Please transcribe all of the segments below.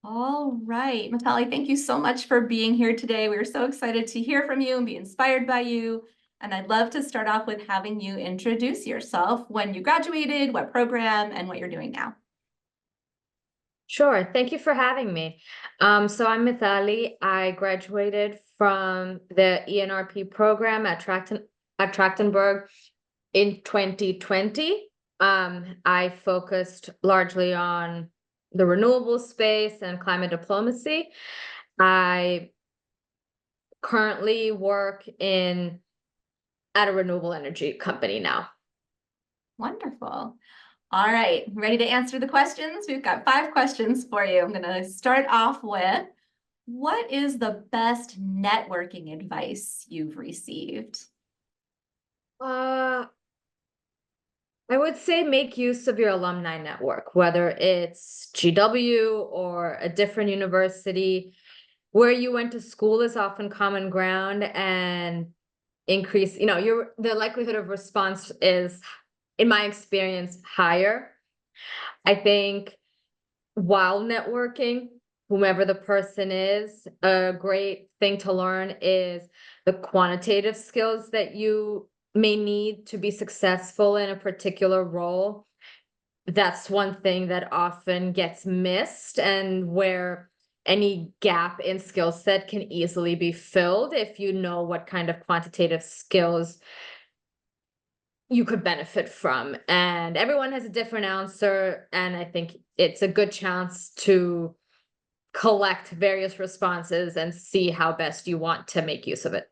All right, Mitali, thank you so much for being here today. We are so excited to hear from you and be inspired by you. And I'd love to start off with having you introduce yourself, when you graduated, what program, and what you're doing now. Sure. Thank you for having me. So I'm Mitali. I graduated from the ENRP program at Trachtenberg in 2020. I focused largely on the renewable space and climate diplomacy. I currently work at a renewable energy company now. Wonderful. All right, ready to answer the questions? We've got 5 questions for you. I'm going to start off with, what is the best networking advice you've received? Uh, I would say make use of your alumni network, whether it's GW or a different university. Where you went to school is often common ground, and the likelihood of response is, in my experience, higher. I think while networking, whomever the person is, a great thing to learn is the quantitative skills that you may need to be successful in a particular role. That's one thing that often gets missed, and where any gap in skill set can easily be filled if you know what kind of quantitative skills you could benefit from. And everyone has a different answer, and I think it's a good chance to collect various responses and see how best you want to make use of it.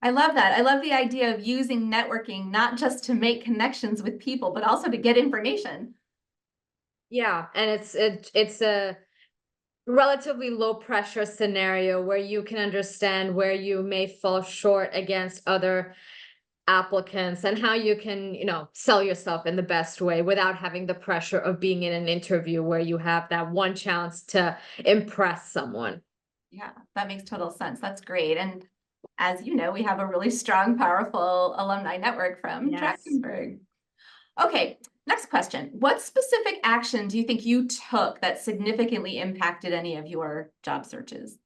I love that. I love the idea of using networking, not just to make connections with people, but also to get information. Yeah, and it's a relatively low pressure scenario where you can understand where you may fall short against other applicants and how you can, sell yourself in the best way without having the pressure of being in an interview where you have that one chance to impress someone. Yeah, that makes total sense. That's great. And as you know, we have a really strong, powerful alumni network from Yes. Trachtenberg. Okay, next question. What specific action do you think you took that significantly impacted any of your job searches?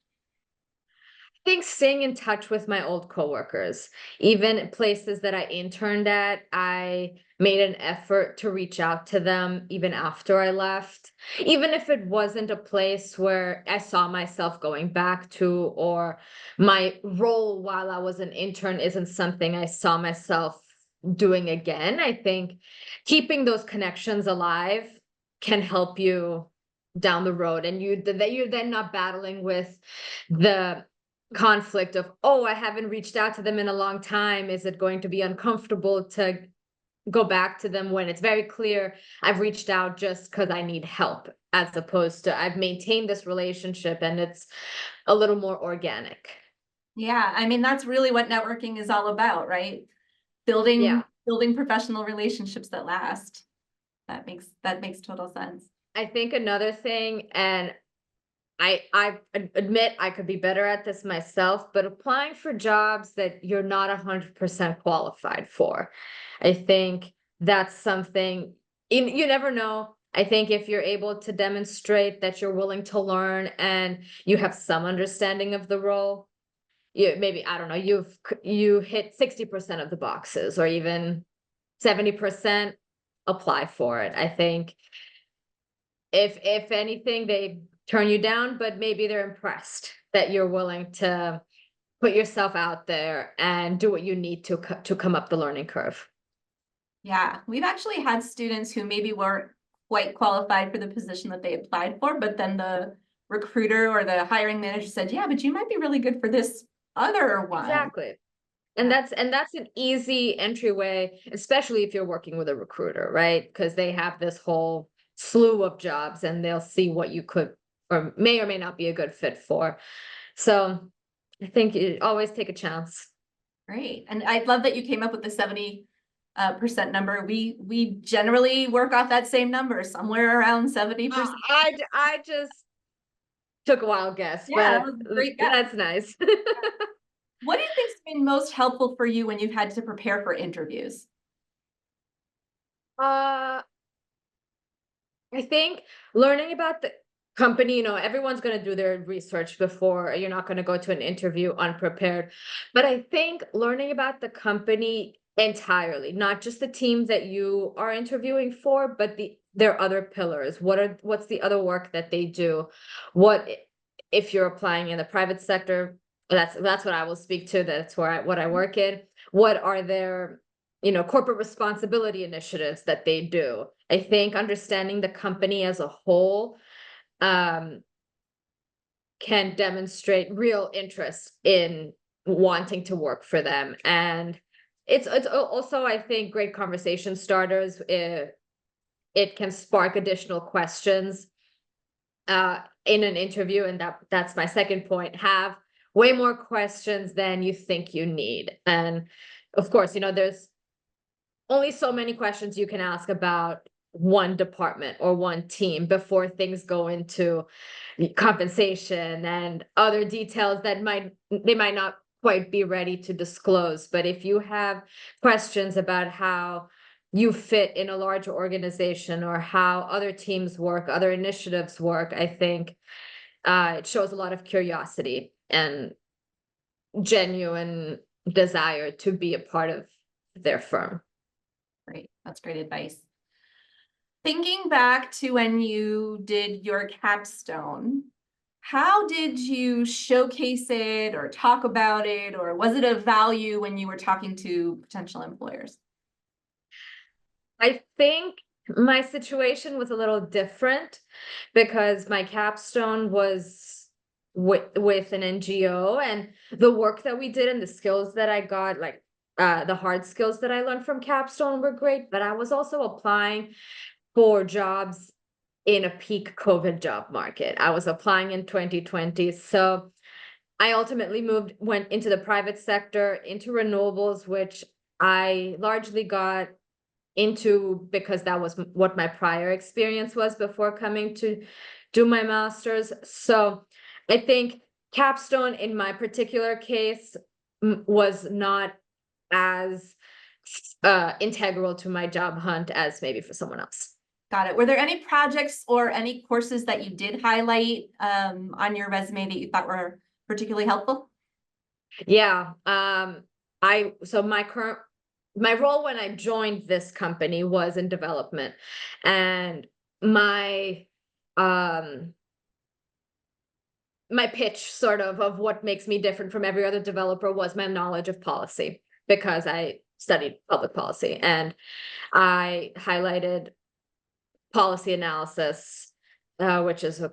Think staying in touch with my old coworkers, even places that I interned at, I made an effort to reach out to them even after I left. Even if it wasn't a place where I saw myself going back to, or my role while I was an intern isn't something I saw myself doing again. I think keeping those connections alive can help you down the road, and you're then not battling with the conflict of, oh, I haven't reached out to them in a long time. Is it going to be uncomfortable to go back to them when it's very clear I've reached out just because I need help, as opposed to I've maintained this relationship and it's a little more organic. Yeah, I mean, that's really what networking is all about, right? Yeah. Building professional relationships that last. That makes total sense. I think another thing, and I admit I could be better at this myself, but applying for jobs that you're not 100% qualified for. I think that's something you never know. I think if you're able to demonstrate that you're willing to learn and you have some understanding of the role, maybe, I don't know, you hit 60% of the boxes, or even 70%, apply for it. I think if anything, they turn you down, but maybe they're impressed that you're willing to put yourself out there and do what you need to come up the learning curve. Yeah, we've actually had students who maybe weren't quite qualified for the position that they applied for, but then the recruiter or the hiring manager said, yeah, but you might be really good for this other one. Exactly. And Yeah. that's an easy entryway, especially if you're working with a recruiter, right? Because they have this whole slew of jobs and they'll see what you could or may not be a good fit for. So I think you always take a chance. Great. And I love that you came up with the 70% number. We generally work off that same number, somewhere around 70%. I just took a wild guess, Yeah, that but was a great guess. that's nice. What do you think's been most helpful for you when you've had to prepare for interviews? I think learning about company, everyone's going to do their research before. You're not going to go to an interview unprepared. But I think learning about the company entirely, not just the team that you are interviewing for, but their other pillars. What's the other work that they do? What if you're applying in the private sector? That's what I will speak to. That's what I work in. What are their corporate responsibility initiatives that they do? I think understanding the company as a whole can demonstrate real interest in wanting to work for them. And it's also, I think, great conversation starters. It can spark additional questions in an interview. And that's my second point. Have way more questions than you think you need. And of course, there's only so many questions you can ask about one department or one team before things go into compensation and other details that they might not quite be ready to disclose. But if you have questions about how you fit in a larger organization or how other teams work, other initiatives work, I think it shows a lot of curiosity and genuine desire to be a part of their firm. Great. That's great advice. Thinking back to when you did your capstone, how did you showcase it or talk about it, or was it of value when you were talking to potential employers? I think my situation was a little different because my capstone was with an NGO, and the work that we did and the skills that I got, like the hard skills that I learned from capstone were great, but I was also applying for jobs in a peak COVID job market. I was applying in 2020. So I ultimately went into the private sector, into renewables, which I largely got into because that was what my prior experience was before coming to do my master's. So I think capstone in my particular case was not as integral to my job hunt as maybe for someone else. Got it. Were there any projects or any courses that you did highlight on your resume that you thought were particularly helpful? Yeah. My role when I joined this company was in development, and my my pitch sort of what makes me different from every other developer was my knowledge of policy, because I studied public policy, and I highlighted policy analysis, which is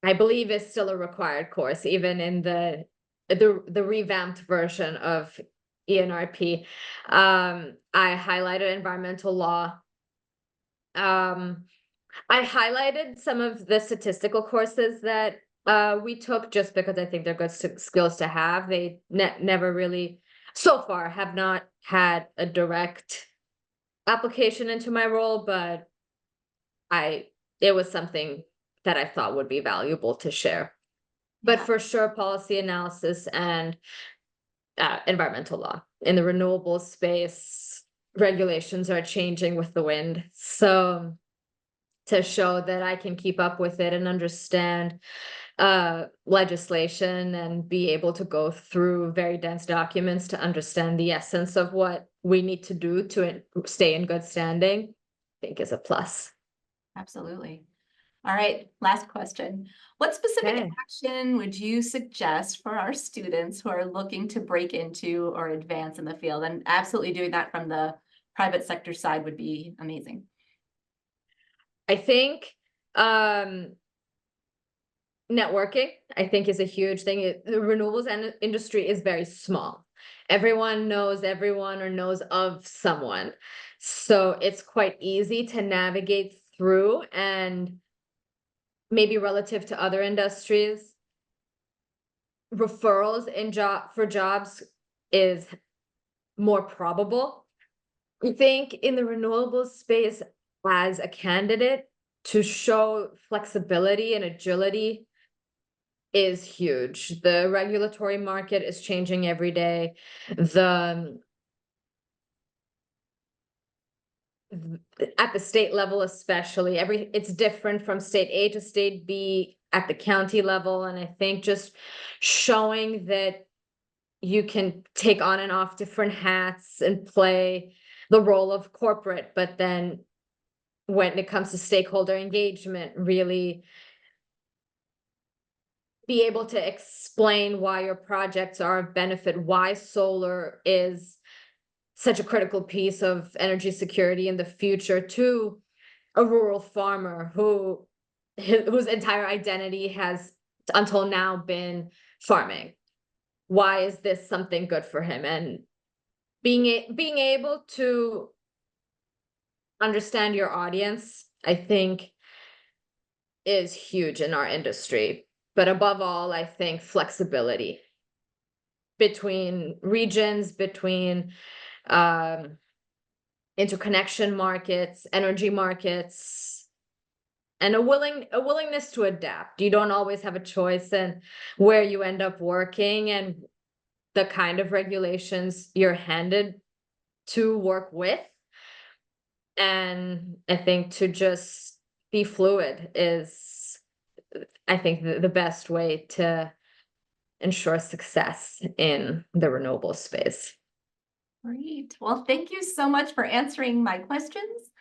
I believe is still a required course, even in the revamped version of ENRP. I highlighted environmental law. I highlighted some of the statistical courses that we took just because I think they're good skills to have. They never really, so far, have not had a direct application into my role, but it was something that I thought would be valuable to share. But for sure, policy analysis and environmental law. In the renewable space, regulations are changing with the wind. So to show that I can keep up with it and understand legislation and be able to go through very dense documents to understand the essence of what we need to do to stay in good standing, I think is a plus. Absolutely. All right, last question. What specific Okay. action would you suggest for our students who are looking to break into or advance in the field? And absolutely doing that from the private sector side would be amazing. I think networking, I think, is a huge thing. The renewables industry is very small. Everyone knows everyone or knows of someone. So it's quite easy to navigate through, and maybe relative to other industries, referrals for jobs is more probable. I think in the renewables space, as a candidate, to show flexibility and agility is huge. The regulatory market is changing every day. At the state level especially, it's different from state A to state B at the county level. And I think just showing that you can take on and off different hats and play the role of corporate, but then when it comes to stakeholder engagement, really be able to explain why your projects are of benefit, why solar is such a critical piece of energy security in the future to a rural farmer whose entire identity has until now been farming. Why is this something good for him? And being able to understand your audience, I think, is huge in our industry. But above all, I think flexibility between regions, between interconnection markets, energy markets, and a willingness to adapt. You don't always have a choice in where you end up working and the kind of regulations you're handed to work with. And I think to just be fluid is, I think, the best way to ensure success in the renewable space. Great. Well, thank you so much for answering my questions.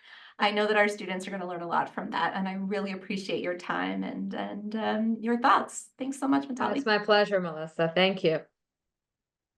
I know that our students are going to learn a lot from that, and I really appreciate your time and your thoughts. Thanks so much, Mitali. It's my pleasure, Melissa. Thank you.